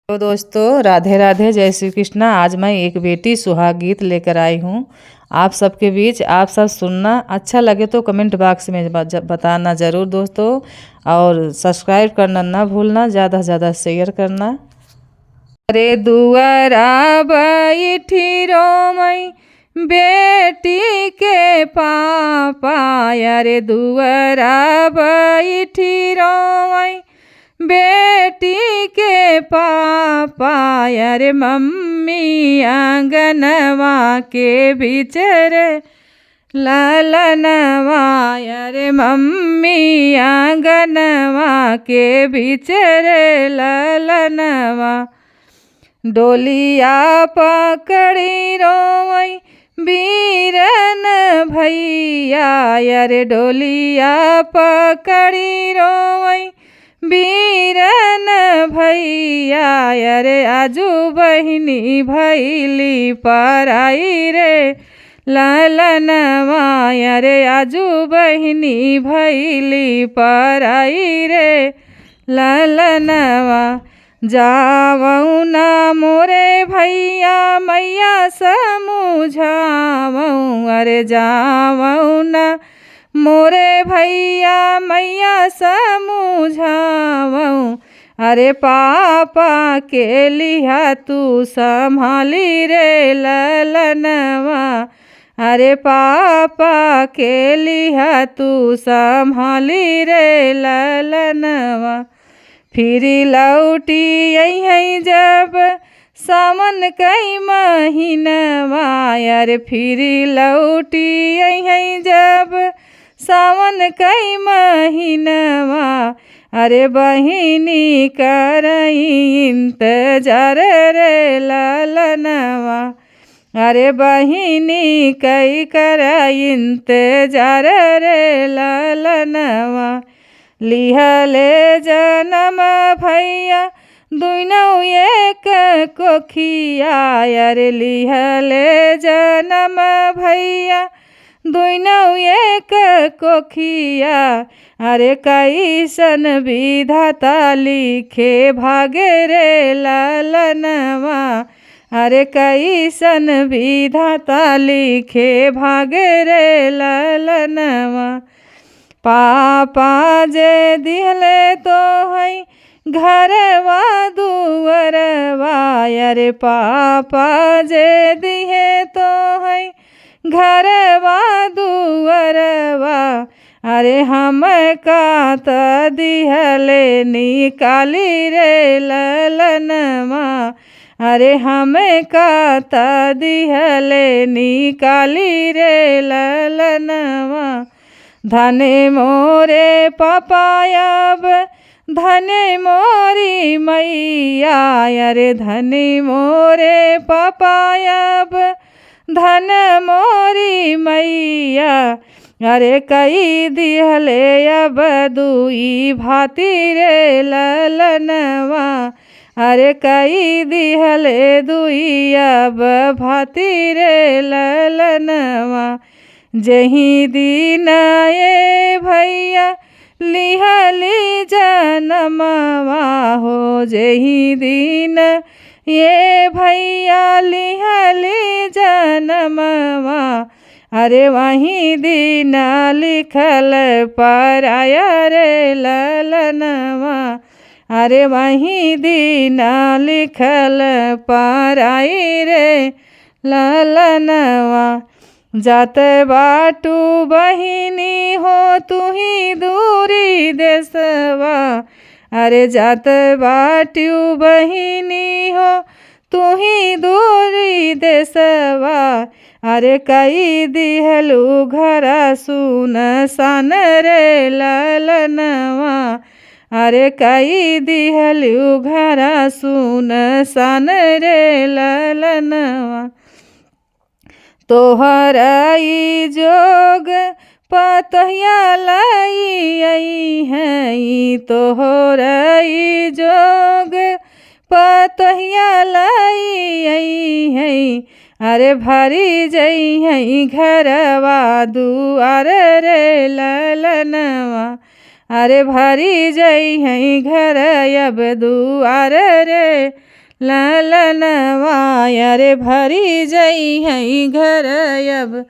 तो दोस्तों, राधे राधे, जय श्री कृष्णा। आज मैं एक बेटी सुहाग गीत लेकर आई हूँ आप सबके बीच। आप सब सुनना, अच्छा लगे तो कमेंट बॉक्स में बताना ज़रूर दोस्तों, और सब्सक्राइब करना ना भूलना, ज़्यादा से ज़्यादा शेयर करना। अरे दुआरा बैठी रोमई बेटी के पापा, अरे दुआरा बैठी रोमई बेटी के पापा, अरे मम्मी आंगनवा के बिचरे ललनवा, अरे मम्मी आंगनवा के बिचरे ललनवा। डोलिया पकड़ी रोवई बीरन भैया, अरे डोलिया पकड़ी रोवई बीरन भैया, अरे आजू बहिनी भैली पराई रे ललनवा, अरे आजू बहिनी भैली पराई रे ललनवा। जावऊ ना मोरे भैया मैया समझावऊ, अरे जावऊ ना मोरे भैया मैया समझावऊ, अरे पापा के लिहा तू संभाली रे ललनवा, अरे पापा के लिहा तू संभाली रे ललनवा। फिर लौटी है जब सावन कई महीनवा, अरे फिर लौटी है जब सावन कई महीनवा, अरे बहिनी करई इंतजार रे ललनवा, अरे बहिनी कई करई इंतजार रे ललनवा। लिहले जन्म भैया दुनौ एक कोखिया, अरे लिहले जन्म भैया दुनौ एक कोखिया, अरे कैसन विधाता लिखे भागे रे ललनवा, अरे कैसन विधाता लिखे भागे रे ललनवा। पापा जे दिहले तो है घरवा दुअरवा, अरे पापा जे दिहे तो है घरवा दुअरवा, अरे हम का त दिहले निकाली रे ललनवा, अरे हम का त दिहले निकाली रे ललनवा। धने मोरे पापायब धने मोरी मैया, अरे धने मोरे पापायब धन मोरी मैया, अरे कई दिहले अब दुई भाती रे ललनवा, अरे कई दिहले दुई अब भाती रे ललनवा। जही दिन ए भैया लिहली जनमवा हो, जही दिन ये भैया लिहली जनमवा, अरे वही दिन लिखल पराया रे ललनवा, अरे वही दिन लिखल पराई रे ललनवा। जात बाटू बहिनी हो तू ही दूरी देसवा, अरे जात बाटू बहिनी हो तू ही दूरी देसवा, अरे कई दिहलू घरा सुन सन रे ललनवा, अरे कई दिहलू घरा सुन सन रे ललनवा। तोहराई जोग पतहिया लाई आई है, तोहराई जोग पतहिया लाई आई है, अरे भरी जई है घरवा दुआर रे ललनवा, अरे भरी जई है घर अब दुआर रे ललनवा अरे भरी जई है घर अब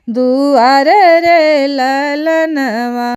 दुआर रे ललनवा।